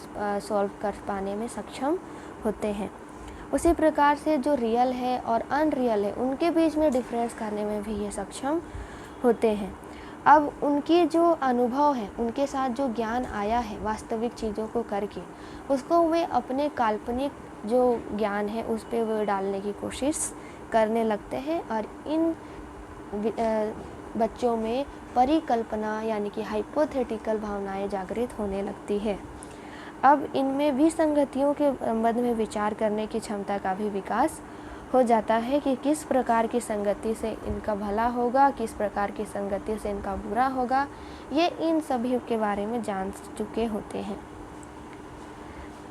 सॉल्व कर पाने में सक्षम होते हैं। उसी प्रकार से जो रियल है और अनरियल है उनके बीच में डिफरेंस करने में भी ये सक्षम होते हैं। अब उनकी जो अनुभव है, उनके साथ जो ज्ञान आया है वास्तविक चीज़ों को करके, उसको वे अपने काल्पनिक जो ज्ञान है उस पर वो डालने की कोशिश करने लगते हैं, और इन बच्चों में परिकल्पना यानी कि हाइपोथेटिकल भावनाएं जागृत होने लगती है। अब इनमें विसंगतियों के संबंध में विचार करने की क्षमता का भी विकास हो जाता है कि किस प्रकार की संगति से इनका भला होगा, किस प्रकार की संगति से इनका बुरा होगा, ये इन सभी के बारे में जान चुके होते हैं।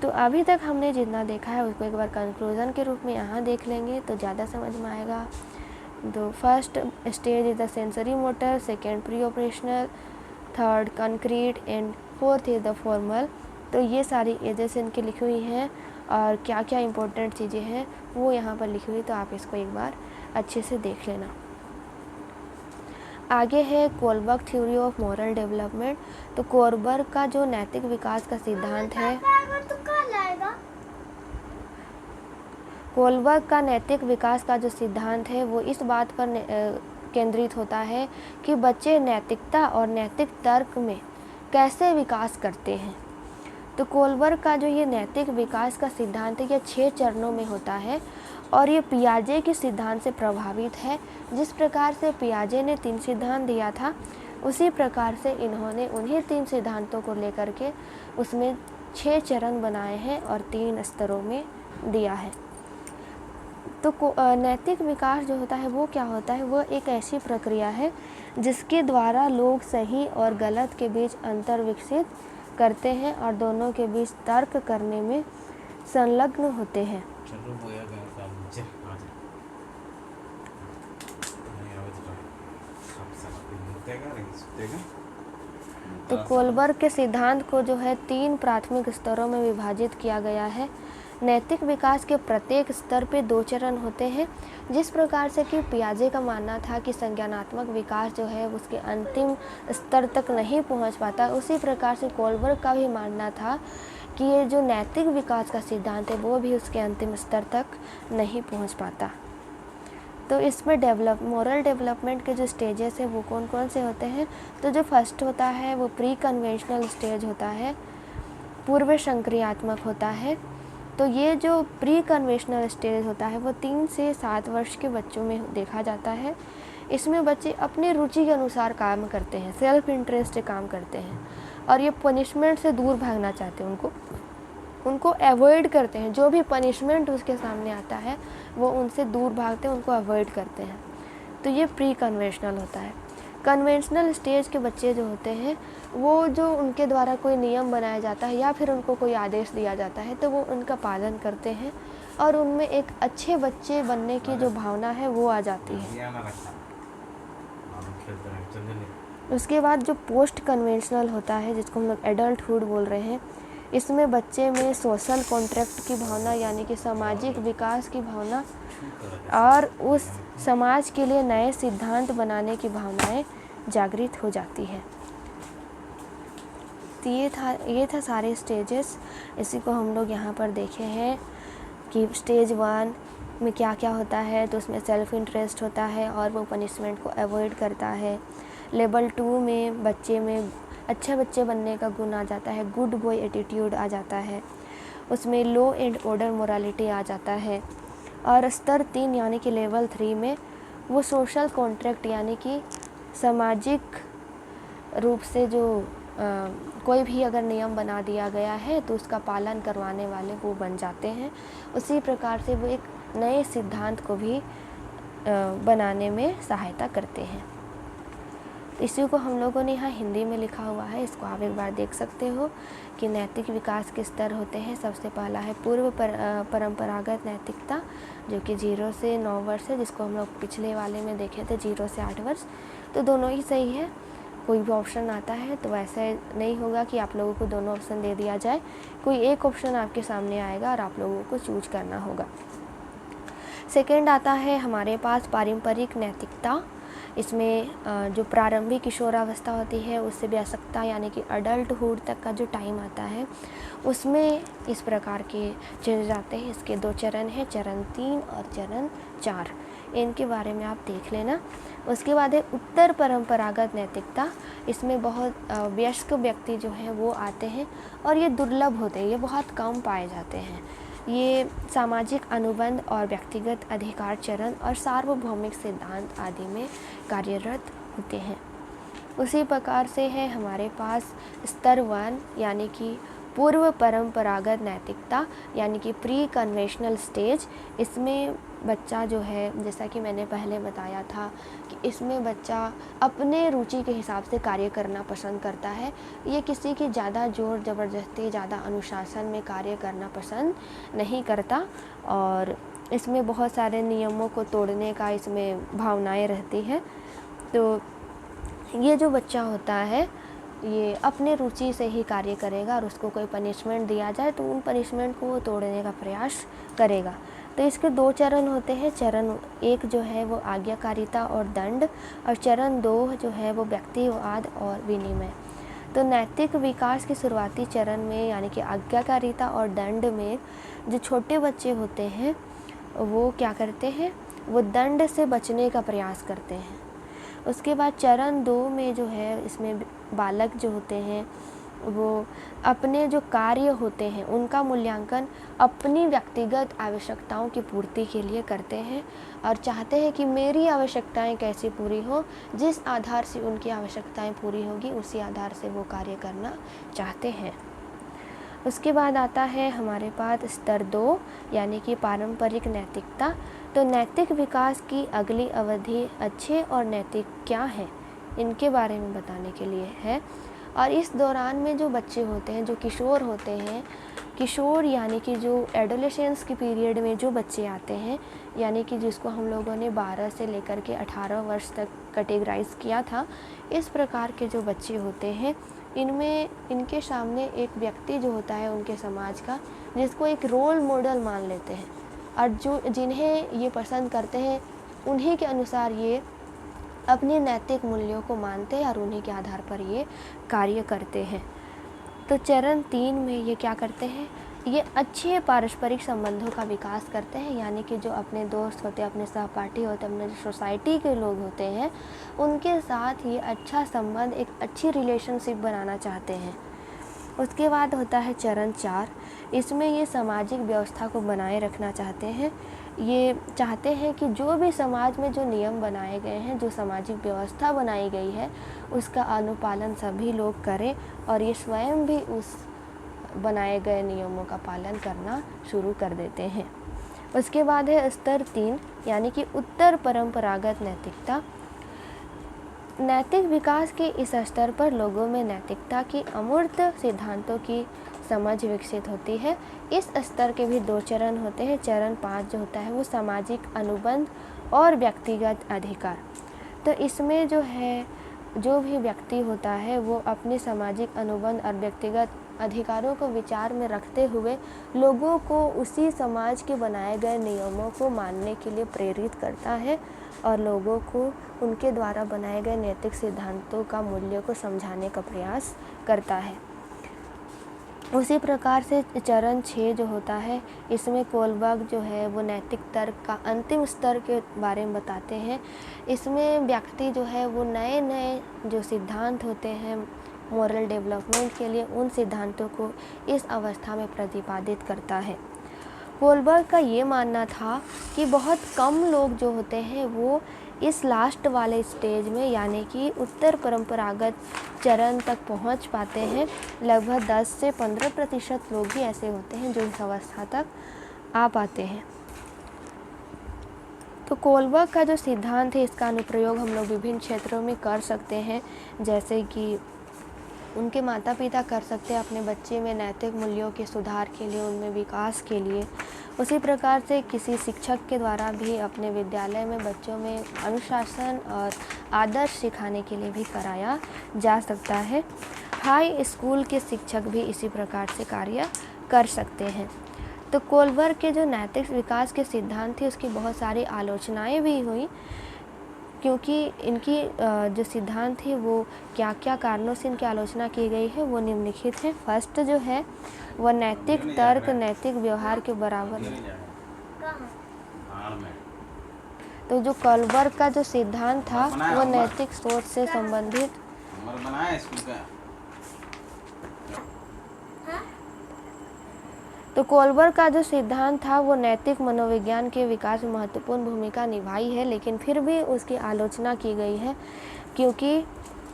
तो अभी तक हमने जितना देखा है उसको एक बार कंक्लूजन के रूप में यहाँ देख लेंगे तो ज़्यादा समझ में आएगा। तो first stage is the sensory motor, second pre operational, third concrete and fourth is the formal. तो ये सारी एजेस इनकी लिखी हुई हैं और क्या क्या इम्पोर्टेंट चीज़ें हैं वो यहाँ पर लिखी हुई, तो आप इसको एक बार अच्छे से देख लेना। आगे है Kohlberg theory of moral development. तो कोलबर्ग का जो नैतिक विकास का सिद्धांत है, कोलबर्ग का नैतिक विकास का जो सिद्धांत है वो इस बात पर केंद्रित होता है कि बच्चे नैतिकता और नैतिक तर्क में कैसे विकास करते हैं। तो कोलबर्ग का जो ये नैतिक विकास का सिद्धांत है ये 6 चरणों में होता है और ये पियाजे के सिद्धांत से प्रभावित है। जिस प्रकार से पियाजे ने 3 सिद्धांत दिया था उसी प्रकार से इन्होंने उन्हीं 3 सिद्धांतों को लेकर के उसमें 6 चरण बनाए हैं और 3 स्तरों में दिया है। तो नैतिक विकास जो होता है वो क्या होता है, वो एक ऐसी प्रक्रिया है जिसके द्वारा लोग सही और गलत के बीच अंतर विकसित करते हैं और दोनों के बीच तर्क करने में संलग्न होते हैं। तो कोलबर्ग के सिद्धांत को जो है 3 प्राथमिक स्तरों में विभाजित किया गया है। नैतिक विकास के प्रत्येक स्तर पे 2 चरण होते हैं। जिस प्रकार से कि पियाजे का मानना था कि संज्ञानात्मक विकास जो है उसके अंतिम स्तर तक नहीं पहुंच पाता, उसी प्रकार से कोलबर्ग का भी मानना था कि ये जो नैतिक विकास का सिद्धांत है वो भी उसके अंतिम स्तर तक नहीं पहुंच पाता। तो इसमें मोरल डेवलपमेंट के जो स्टेजेस है वो कौन कौन से होते हैं? तो जो फर्स्ट होता है वो प्री कन्वेंशनल स्टेज होता है, पूर्व संक्रियात्मक होता है। तो ये जो प्री कन्वेंशनल स्टेज होता है वो 3 से 7 वर्ष के बच्चों में देखा जाता है। इसमें बच्चे अपनी रुचि के अनुसार काम करते हैं, सेल्फ इंटरेस्ट से काम करते हैं और ये पनिशमेंट से दूर भागना चाहते हैं, उनको अवॉइड करते हैं। जो भी पनिशमेंट उसके सामने आता है वो उनसे दूर भागते हैं, उनको अवॉइड करते हैं। तो ये प्री कन्वेंशनल होता है। कन्वेंशनल स्टेज के बच्चे जो होते हैं वो जो उनके द्वारा कोई नियम बनाया जाता है या फिर उनको कोई आदेश दिया जाता है तो वो उनका पालन करते हैं और उनमें एक अच्छे बच्चे बनने की जो भावना है वो आ जाती है। उसके बाद जो पोस्ट कन्वेंशनल होता है जिसको हम लोग एडल्टहुड बोल रहे हैं, इसमें बच्चे में सोशल कॉन्ट्रैक्ट की भावना यानी कि सामाजिक विकास की भावना और उस समाज के लिए नए सिद्धांत बनाने की भावनाएं जागृत हो जाती है। तो ये था सारे स्टेजेस। इसी को हम लोग यहाँ पर देखे हैं कि स्टेज 1 में क्या क्या होता है। तो उसमें सेल्फ इंटरेस्ट होता है और वो पनिशमेंट को अवॉइड करता है। लेवल 2 में बच्चे में अच्छे बच्चे बनने का गुण आ जाता है, गुड बॉय एटीट्यूड आ जाता है। उसमें लॉ एंड ऑर्डर मोरालिटी आ जाता है। और स्तर 3 यानी कि लेवल 3 में वो सोशल कॉन्ट्रैक्ट यानी कि सामाजिक रूप से जो कोई भी अगर नियम बना दिया गया है तो उसका पालन करवाने वाले वो बन जाते हैं। उसी प्रकार से वो एक नए सिद्धांत को भी बनाने में सहायता करते हैं। इसी को हम लोगों ने यहाँ हिंदी में लिखा हुआ है, इसको आप एक बार देख सकते हो कि नैतिक विकास के स्तर होते हैं। सबसे पहला है पूर्व परंपरागत नैतिकता जो कि 0 से 9 वर्ष है, जिसको हम लोग पिछले वाले में देखे थे 0 से 8 वर्ष। तो दोनों ही सही है। कोई भी ऑप्शन आता है तो वैसे नहीं होगा कि आप लोगों को दोनों ऑप्शन दे दिया जाए, कोई एक ऑप्शन आपके सामने आएगा और आप लोगों को चूज करना होगा। सेकेंड आता है हमारे पास पारंपरिक नैतिकता। इसमें जो प्रारंभिक किशोरावस्था होती है उससे वयस्कता यानी कि अडल्टहुड तक का जो टाइम आता है उसमें इस प्रकार के चेंज आते हैं। इसके 2 चरण हैं, चरण 3 और चरण 4। इनके बारे में आप देख लेना। उसके बाद है उत्तर परंपरागत नैतिकता। इसमें बहुत वयस्क व्यक्ति जो हैं वो आते हैं और ये दुर्लभ होते हैं, ये बहुत कम पाए जाते हैं। ये सामाजिक अनुबंध और व्यक्तिगत अधिकार चरण और सार्वभौमिक सिद्धांत आदि में कार्यरत होते हैं। उसी प्रकार से है हमारे पास स्तर 1 यानी कि पूर्व परंपरागत नैतिकता यानी कि प्री कन्वेंशनल स्टेज। इसमें बच्चा जो है, जैसा कि मैंने पहले बताया था कि इसमें बच्चा अपने रुचि के हिसाब से कार्य करना पसंद करता है। ये किसी की ज़्यादा जोर ज़बरदस्ती, ज़्यादा अनुशासन में कार्य करना पसंद नहीं करता और इसमें बहुत सारे नियमों को तोड़ने का इसमें भावनाएं रहती हैं। तो ये जो बच्चा होता है ये अपने रुचि से ही कार्य करेगा और उसको कोई पनिशमेंट दिया जाए तो उन पनिशमेंट को वो तोड़ने का प्रयास करेगा। तो इसके 2 चरण होते हैं। चरण 1 जो है वो आज्ञाकारिता और दंड और चरण 2 जो है वो व्यक्तिवाद और विनिमय। तो नैतिक विकास के शुरुआती चरण में यानी कि आज्ञाकारिता और दंड में जो छोटे बच्चे होते हैं वो क्या करते हैं, वो दंड से बचने का प्रयास करते हैं। उसके बाद चरण 2 में जो है इसमें बालक जो होते हैं वो अपने जो कार्य होते हैं उनका मूल्यांकन अपनी व्यक्तिगत आवश्यकताओं की पूर्ति के लिए करते हैं और चाहते हैं कि मेरी आवश्यकताएं कैसे पूरी हो, जिस आधार से उनकी आवश्यकताएं पूरी होगी उसी आधार से वो कार्य करना चाहते हैं। उसके बाद आता है हमारे पास स्तर 2 यानी कि पारंपरिक नैतिकता। तो नैतिक विकास की अगली अवधि अच्छे और नैतिक क्या है इनके बारे में बताने के लिए है। और इस दौरान में जो बच्चे होते हैं, जो किशोर होते हैं, किशोर यानी कि जो एडोलेसेंस की पीरियड में जो बच्चे आते हैं यानी कि जिसको हम लोगों ने 12 से लेकर के 18 वर्ष तक कैटेगराइज किया था, इस प्रकार के जो बच्चे होते हैं इनमें इनके सामने एक व्यक्ति जो होता है उनके समाज का, जिसको एक रोल मॉडल मान लेते हैं, और जो जिन्हें ये पसंद करते हैं उन्हीं के अनुसार ये अपने नैतिक मूल्यों को मानते हैं और उन्हीं के आधार पर ये कार्य करते हैं। तो चरण 3 में ये क्या करते हैं, ये अच्छे पारस्परिक संबंधों का विकास करते हैं, यानी कि जो अपने दोस्त होते हैं, अपने सहपाठी होते हैं, अपने जो सोसाइटी के लोग होते हैं, उनके साथ ये अच्छा संबंध, एक अच्छी रिलेशनशिप बनाना चाहते हैं। उसके बाद होता है चरण 4। इसमें ये सामाजिक व्यवस्था को बनाए रखना चाहते हैं। ये चाहते हैं कि जो भी समाज में जो नियम बनाए गए हैं, जो सामाजिक व्यवस्था बनाई गई है, उसका अनुपालन सभी लोग करें और ये स्वयं भी उस बनाए गए नियमों का पालन करना शुरू कर देते हैं। उसके बाद है स्तर 3, यानी कि उत्तर परंपरागत नैतिकता। नैतिक विकास के इस स्तर पर लोगों में नैतिकता की अमूर्त सिद्धांतों की समझ विकसित होती है। इस स्तर के भी 2 चरण होते हैं। चरण 5 जो होता है वो सामाजिक अनुबंध और व्यक्तिगत अधिकार। तो इसमें जो है, जो भी व्यक्ति होता है वो अपने सामाजिक अनुबंध और व्यक्तिगत अधिकारों को विचार में रखते हुए लोगों को उसी समाज के बनाए गए नियमों को मानने के लिए प्रेरित करता है और लोगों को उनके द्वारा बनाए गए नैतिक सिद्धांतों का मूल्य को समझाने का प्रयास करता है। उसी प्रकार से चरण 6 जो होता है, इसमें कोलबर्ग जो है वो नैतिक तर्क का अंतिम स्तर के बारे में बताते हैं। इसमें व्यक्ति जो है वो नए नए जो सिद्धांत होते हैं मोरल डेवलपमेंट के लिए, उन सिद्धांतों को इस अवस्था में प्रतिपादित करता है। कोलबर्ग का ये मानना था कि बहुत कम लोग जो होते हैं वो इस लास्ट वाले स्टेज में, यानी कि उत्तर परंपरागत चरण तक पहुंच पाते हैं। लगभग 10 से 15% लोग ही ऐसे होते हैं जो इस अवस्था तक आ पाते हैं। तो कोलबर्ग का जो सिद्धांत है, इसका अनुप्रयोग हम लोग विभिन्न क्षेत्रों में कर सकते हैं, जैसे कि उनके माता पिता कर सकते हैं अपने बच्चे में नैतिक मूल्यों के सुधार के लिए, उनमें विकास के लिए। उसी प्रकार से किसी शिक्षक के द्वारा भी अपने विद्यालय में बच्चों में अनुशासन और आदर्श सिखाने के लिए भी कराया जा सकता है। हाई स्कूल के शिक्षक भी इसी प्रकार से कार्य कर सकते हैं। तो कोलबर्ग के जो नैतिक विकास के सिद्धांत थे उसकी बहुत सारी आलोचनाएं भी हुई, क्योंकि इनकी जो सिद्धांत थे वो क्या क्या कारणों से इनकी आलोचना की गई है वो निम्नलिखित है। फर्स्ट जो है वह नैतिक तर्क नैतिक व्यवहार के बराबर है। तो जो कोलबर्ग का जो सिद्धांत था वो नैतिक सोच से संबंधित तो कोलबर्ग का जो सिद्धांत था वो नैतिक मनोविज्ञान के विकास में महत्वपूर्ण भूमिका निभाई है, लेकिन फिर भी उसकी आलोचना की गई है क्योंकि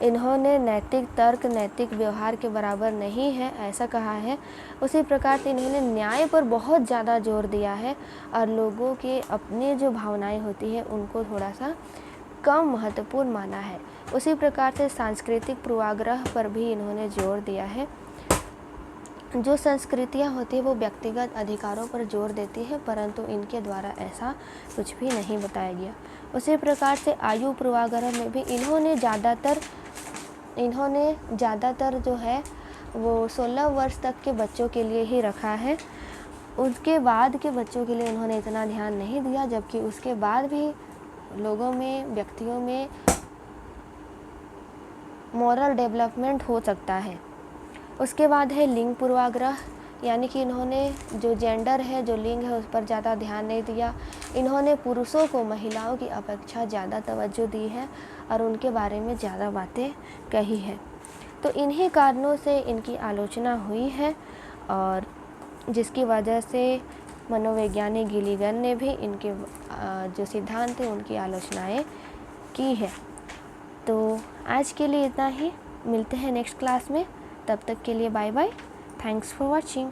इन्होंने नैतिक तर्क नैतिक व्यवहार के बराबर नहीं है ऐसा कहा है। उसी प्रकार से इन्होंने न्याय पर बहुत ज़्यादा जोर दिया है और लोगों के अपने जो भावनाएं होती है उनको थोड़ा सा कम महत्वपूर्ण माना है। उसी प्रकार से सांस्कृतिक पूर्वाग्रह पर भी इन्होंने जोर दिया है। जो संस्कृतियाँ होती है वो व्यक्तिगत अधिकारों पर जोर देती है, परंतु इनके द्वारा ऐसा कुछ भी नहीं बताया गया। उसी प्रकार से आयु पूर्वाग्रह में भी इन्होंने ज़्यादातर जो है वो 16 वर्ष तक के बच्चों के लिए ही रखा है। उसके बाद के बच्चों के लिए इन्होंने इतना ध्यान नहीं दिया, जबकि उसके बाद भी लोगों में व्यक्तियों में मॉरल डेवलपमेंट हो सकता है। उसके बाद है लिंग पूर्वाग्रह, यानी कि इन्होंने जो जेंडर है जो लिंग है उस पर ज़्यादा ध्यान नहीं दिया। इन्होंने पुरुषों को महिलाओं की अपेक्षा ज़्यादा तवज्जो दी है और उनके बारे में ज़्यादा बातें कही है। तो इन्हीं कारणों से इनकी आलोचना हुई है और जिसकी वजह से मनोवैज्ञानिक गिलिगन ने भी इनके जो सिद्धांत हैं उनकी आलोचनाएं की है। तो आज के लिए इतना ही, मिलते हैं नेक्स्ट क्लास में, तब तक के लिए bye bye, thanks for watching.